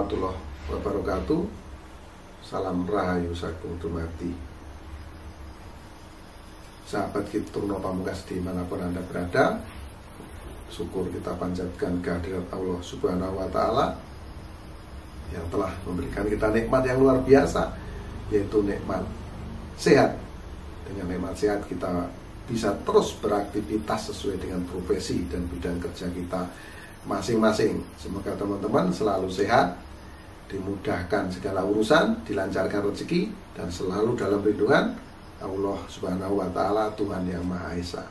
warahmatullahi wabarakatuh. Salam rahayu sagung dumadi. Sahabat Kitungno Pamungkas dimanapun Anda berada, syukur kita panjatkan kehadirat Allah Subhanahu wa Ta'ala yang telah memberikan kita nikmat yang luar biasa, yaitu nikmat sehat. Dengan nikmat sehat kita bisa terus beraktivitas sesuai dengan profesi dan bidang kerja kita masing-masing. Semoga teman-teman selalu sehat, dimudahkan segala urusan, dilancarkan rezeki, dan selalu dalam lindungan Allah Subhanahu wa Ta'ala, Tuhan yang Maha Esa.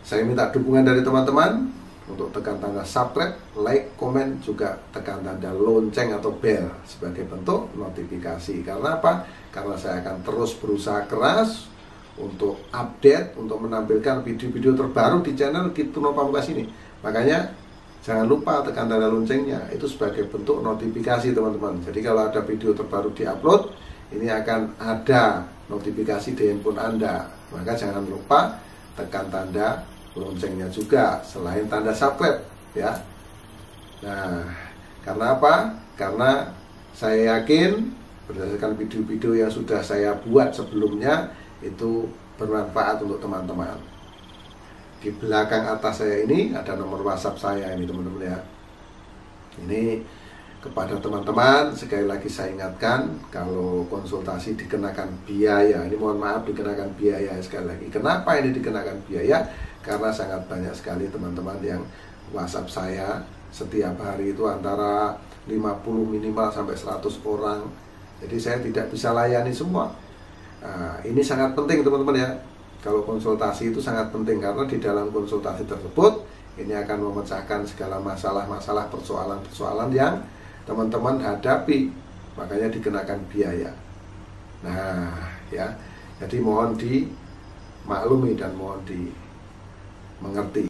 Saya minta dukungan dari teman-teman untuk tekan tanda subscribe, like, komen, juga tekan tanda lonceng atau bell sebagai bentuk notifikasi. Karena apa? Karena saya akan terus berusaha keras untuk update, untuk menampilkan video-video terbaru di channel Kitungno Pamungkas ini. Makanya jangan lupa tekan tanda loncengnya, itu sebagai bentuk notifikasi teman-teman. Jadi kalau ada video terbaru diupload, ini akan ada notifikasi di handphone Anda. Maka jangan lupa tekan tanda loncengnya juga, selain tanda subscribe ya. Nah, karena apa? Karena saya yakin berdasarkan video-video yang sudah saya buat sebelumnya itu bermanfaat untuk teman-teman. Di belakang atas saya ini ada nomor WhatsApp saya ini teman-teman ya. Ini kepada teman-teman sekali lagi saya ingatkan, kalau konsultasi dikenakan biaya. Ini mohon maaf, dikenakan biaya sekali lagi. Kenapa ini dikenakan biaya? Karena sangat banyak sekali teman-teman yang WhatsApp saya setiap hari itu antara 50 minimal sampai 100 orang. Jadi saya tidak bisa layani semua. Nah, ini sangat penting teman-teman ya. Kalau konsultasi itu sangat penting, karena di dalam konsultasi tersebut ini akan memecahkan segala masalah-masalah, persoalan-persoalan yang teman-teman hadapi. Makanya dikenakan biaya. Nah ya, jadi mohon dimaklumi dan mohon dimengerti.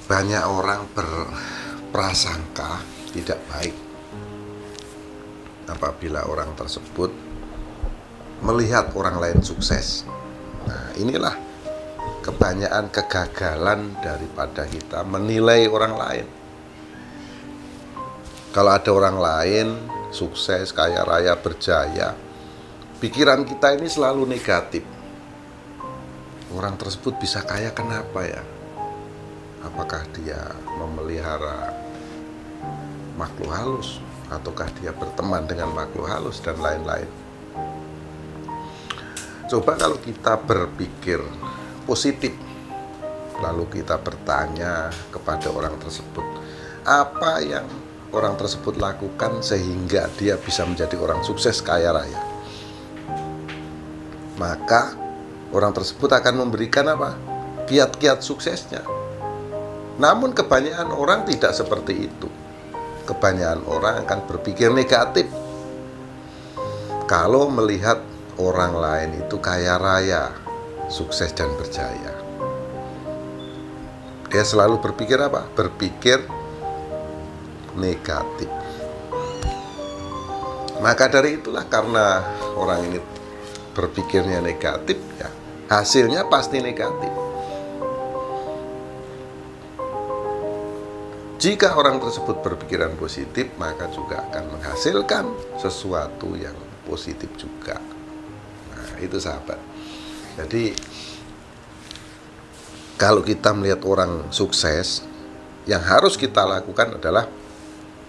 Banyak orang berprasangka tidak baik apabila orang tersebut melihat orang lain sukses. Nah, inilah kebanyakan kegagalan daripada kita menilai orang lain. Kalau ada orang lain sukses, kaya raya, berjaya, pikiran kita ini selalu negatif. Orang tersebut bisa kaya kenapa ya? Apakah dia memelihara makhluk halus, ataukah dia berteman dengan makhluk halus, dan lain-lain. Coba kalau kita berpikir positif, lalu kita bertanya kepada orang tersebut, apa yang orang tersebut lakukan sehingga dia bisa menjadi orang sukses kaya raya. Maka orang tersebut akan memberikan apa? Kiat-kiat suksesnya. Namun kebanyakan orang tidak seperti itu. Kebanyakan orang akan berpikir negatif kalau melihat orang lain itu kaya raya, sukses dan berjaya. Dia selalu berpikir apa? Berpikir negatif. Maka dari itulah, karena orang ini berpikirnya negatif, ya hasilnya pasti negatif. Jika orang tersebut berpikiran positif, maka juga akan menghasilkan sesuatu yang positif juga. Nah, itu sahabat. Jadi, kalau kita melihat orang sukses, yang harus kita lakukan adalah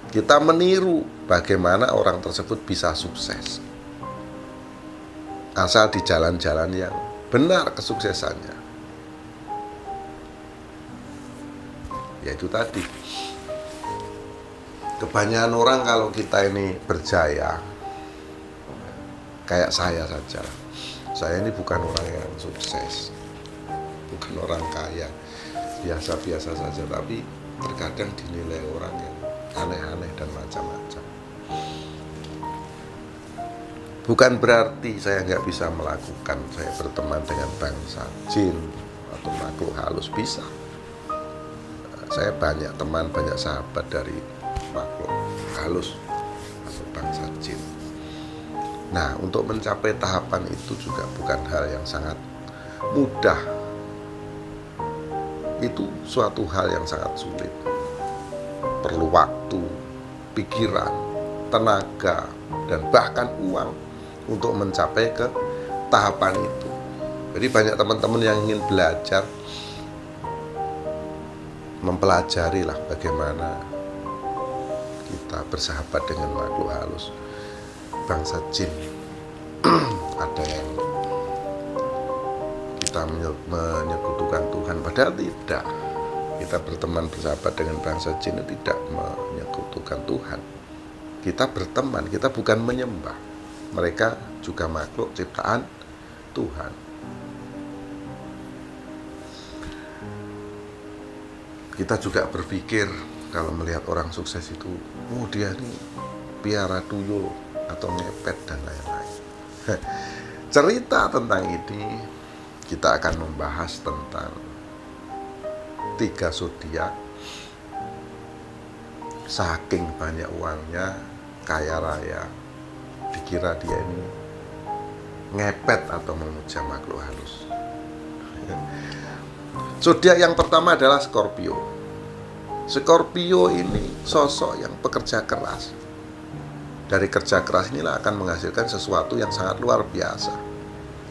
kita meniru bagaimana orang tersebut bisa sukses. asal di jalan-jalan yang benar kesuksesannya. Yaitu tadi, kebanyakan orang kalau kita ini berjaya, kayak saya saja. Saya ini bukan orang yang sukses, bukan orang kaya, biasa-biasa saja, tapi terkadang dinilai orang yang aneh-aneh dan macam-macam. Bukan berarti saya nggak bisa melakukan, saya berteman dengan bangsa jin atau makhluk halus, bisa. Saya banyak teman, banyak sahabat dari makhluk halus atau bangsa jin. Nah, untuk mencapai tahapan itu juga bukan hal yang sangat mudah. Itu suatu hal yang sangat sulit. Perlu waktu, pikiran, tenaga, dan bahkan uang untuk mencapai ke tahapan itu. Jadi banyak teman-teman yang ingin belajar, mempelajari lah bagaimana kita bersahabat dengan makhluk halus, bangsa jin. Ada yang kita menyekutukan Tuhan, padahal tidak. Kita berteman bersahabat dengan bangsa jin itu tidak menyekutukan Tuhan. Kita berteman, kita bukan menyembah. Mereka juga makhluk ciptaan Tuhan. Kita juga berpikir kalau melihat orang sukses itu, oh dia ini piara tuyul atau ngepet dan lain-lain. Cerita tentang ini kita akan membahas tentang 3 zodiak. Saking banyak uangnya, kaya raya, dikira dia ini ngepet atau memuja makhluk halus. Zodiak yang pertama adalah Scorpio. Scorpio ini sosok yang pekerja keras. Dari kerja keras inilah akan menghasilkan sesuatu yang sangat luar biasa.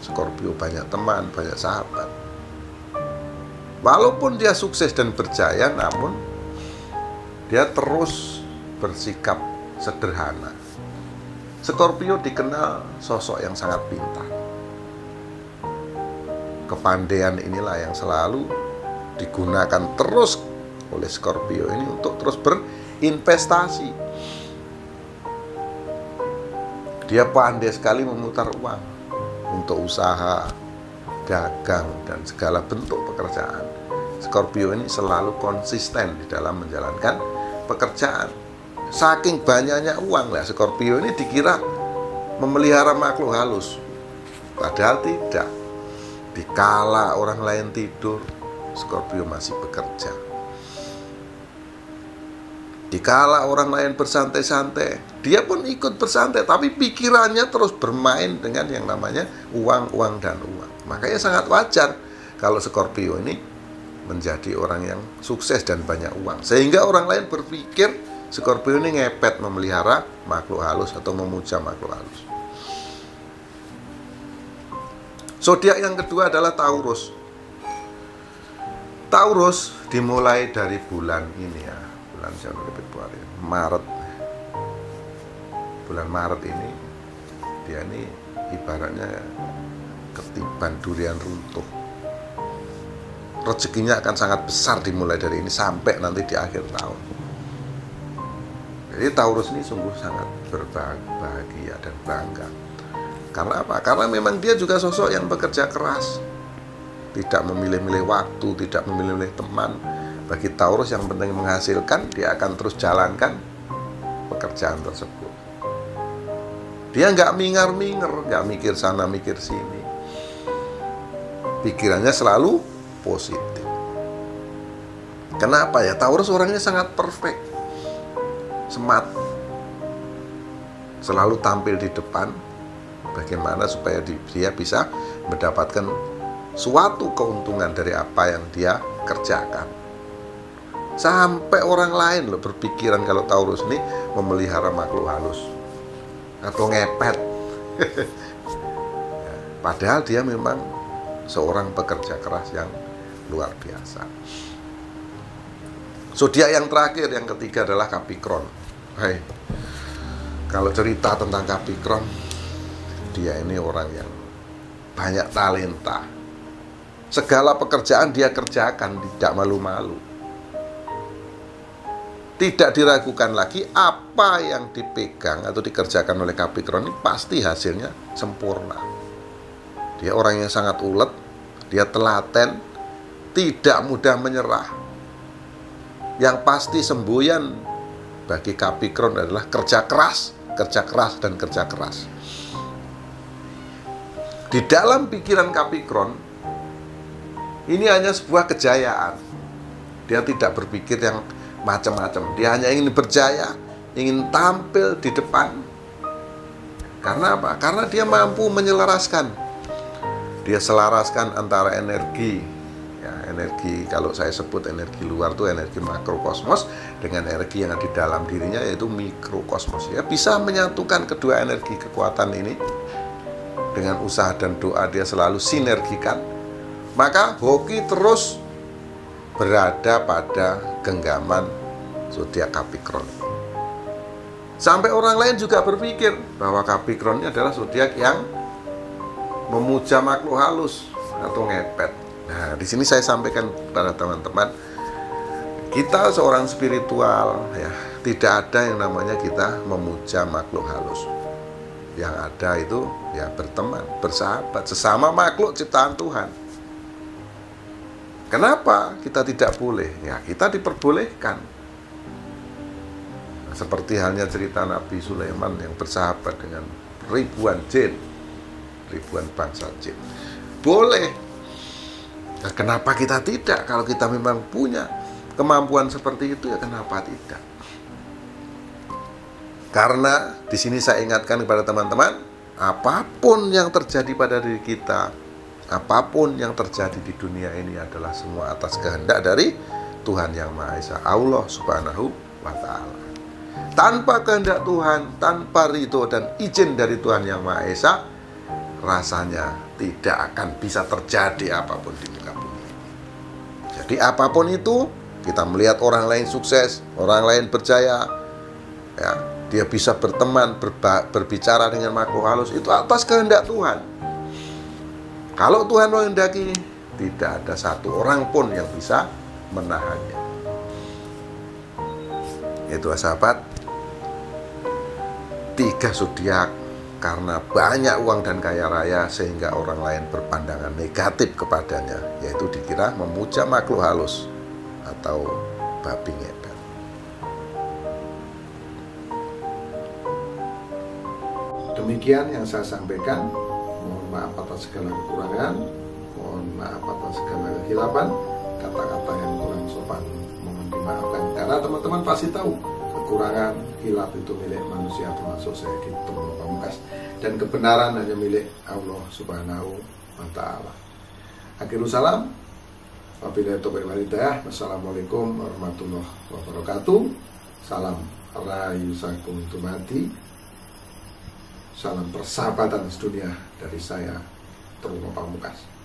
Scorpio banyak teman, banyak sahabat. Walaupun dia sukses dan berjaya, namun dia terus bersikap sederhana. Scorpio dikenal sosok yang sangat pintar. Kepandaian inilah yang selalu digunakan terus oleh Scorpio ini untuk terus berinvestasi. Dia pandai sekali memutar uang untuk usaha, dagang, dan segala bentuk pekerjaan. Scorpio ini selalu konsisten di dalam menjalankan pekerjaan. Saking banyaknya uang lah, Scorpio ini dikira memelihara makhluk halus. Padahal tidak. Dikala orang lain tidur, Scorpio masih bekerja. Dikala orang lain bersantai-santai, dia pun ikut bersantai, tapi pikirannya terus bermain dengan yang namanya uang, uang, dan uang. Makanya sangat wajar kalau Scorpio ini menjadi orang yang sukses dan banyak uang, sehingga orang lain berpikir Scorpio ini ngepet memelihara makhluk halus atau memuja makhluk halus. Zodiak yang kedua adalah Taurus. Taurus dimulai dari bulan ini ya, bulan Januari, Februari, Maret. Bulan Maret ini dia ini ibaratnya ketiban durian runtuh. Rezekinya akan sangat besar dimulai dari ini sampai nanti di akhir tahun. Jadi Taurus ini sungguh sangat berbahagia dan bangga. Karena apa? Karena memang dia juga sosok yang bekerja keras, tidak memilih-milih waktu, tidak memilih-milih teman. Bagi Taurus yang penting menghasilkan, dia akan terus jalankan pekerjaan tersebut. Dia nggak mingar-mingar, nggak mikir sana mikir sini. Pikirannya selalu positif. Kenapa ya? Taurus orangnya sangat perfect, smart, selalu tampil di depan. Bagaimana supaya dia bisa mendapatkan suatu keuntungan dari apa yang dia kerjakan. Sampai orang lain loh berpikiran kalau Taurus ini memelihara makhluk halus atau ngepet. Padahal dia memang seorang pekerja keras yang luar biasa. Zodiak yang terakhir, yang ketiga adalah Capricorn. Hai, kalau cerita tentang Capricorn, dia ini orang yang banyak talenta. Segala pekerjaan dia kerjakan, tidak malu-malu. Tidak diragukan lagi apa yang dipegang atau dikerjakan oleh Capricorn ini pasti hasilnya sempurna. Dia orang yang sangat ulet, dia telaten, tidak mudah menyerah. Yang pasti semboyan bagi Capricorn adalah kerja keras, dan kerja keras. Di dalam pikiran Capricorn, ini hanya sebuah kejayaan. Dia tidak berpikir yang macam-macam. Dia hanya ingin berjaya, ingin tampil di depan. Karena apa? Karena dia mampu menyelaraskan. Dia selaraskan antara energi, ya, energi, kalau saya sebut energi luar itu energi makrokosmos, dengan energi yang ada di dalam dirinya, yaitu mikrokosmos. Ya, bisa menyatukan kedua energi kekuatan ini. Dengan usaha dan doa dia selalu sinergikan. Maka hoki terus berada pada genggaman zodiak Capricorn. Sampai orang lain juga berpikir bahwa Capricorn ini adalah zodiak yang memuja makhluk halus atau ngepet. Nah, di sini saya sampaikan kepada teman-teman, kita seorang spiritual, ya, tidak ada yang namanya kita memuja makhluk halus. Yang ada itu ya berteman, bersahabat, sesama makhluk ciptaan Tuhan. Kenapa kita tidak boleh? Ya, kita diperbolehkan. Nah, seperti halnya cerita Nabi Sulaiman yang bersahabat dengan ribuan jin, ribuan bangsa jin. Boleh. Nah, kenapa kita tidak? Kalau kita memang punya kemampuan seperti itu, ya kenapa tidak? Karena di sini saya ingatkan kepada teman-teman, apapun yang terjadi pada diri kita, apapun yang terjadi di dunia ini adalah semua atas kehendak dari Tuhan Yang Maha Esa, Allah Subhanahu wa Ta'ala. Tanpa kehendak Tuhan, tanpa ridho dan izin dari Tuhan Yang Maha Esa, rasanya tidak akan bisa terjadi apapun di muka bumi. Jadi apapun itu, kita melihat orang lain sukses, orang lain berjaya, ya, dia bisa berteman, berbicara dengan makhluk halus, itu atas kehendak Tuhan. Kalau Tuhan menghendaki, tidak ada satu orang pun yang bisa menahannya. Itu sahabat, 3 zodiak karena banyak uang dan kaya raya sehingga orang lain berpandangan negatif kepadanya, yaitu dikira memuja makhluk halus atau babi ngepet. Demikian yang saya sampaikan. Mohon maaf atas segala kekurangan, mohon maaf atas segala kehilapan, kata-kata yang kurang sopan mohon dimaafkan. Karena teman-teman pasti tahu kekurangan, hilaf itu milik manusia, termasuk saya di Truno Pamungkas, dan kebenaran hanya milik Allah Subhanahu wa Ta'ala. Akhirul salam, wabillahi taufiq wal hidayah. Wassalamualaikum warahmatullahi wabarakatuh. Salam rahayu sagung tumati. Salam persahabatan sedunia dari saya, Truno Pamungkas.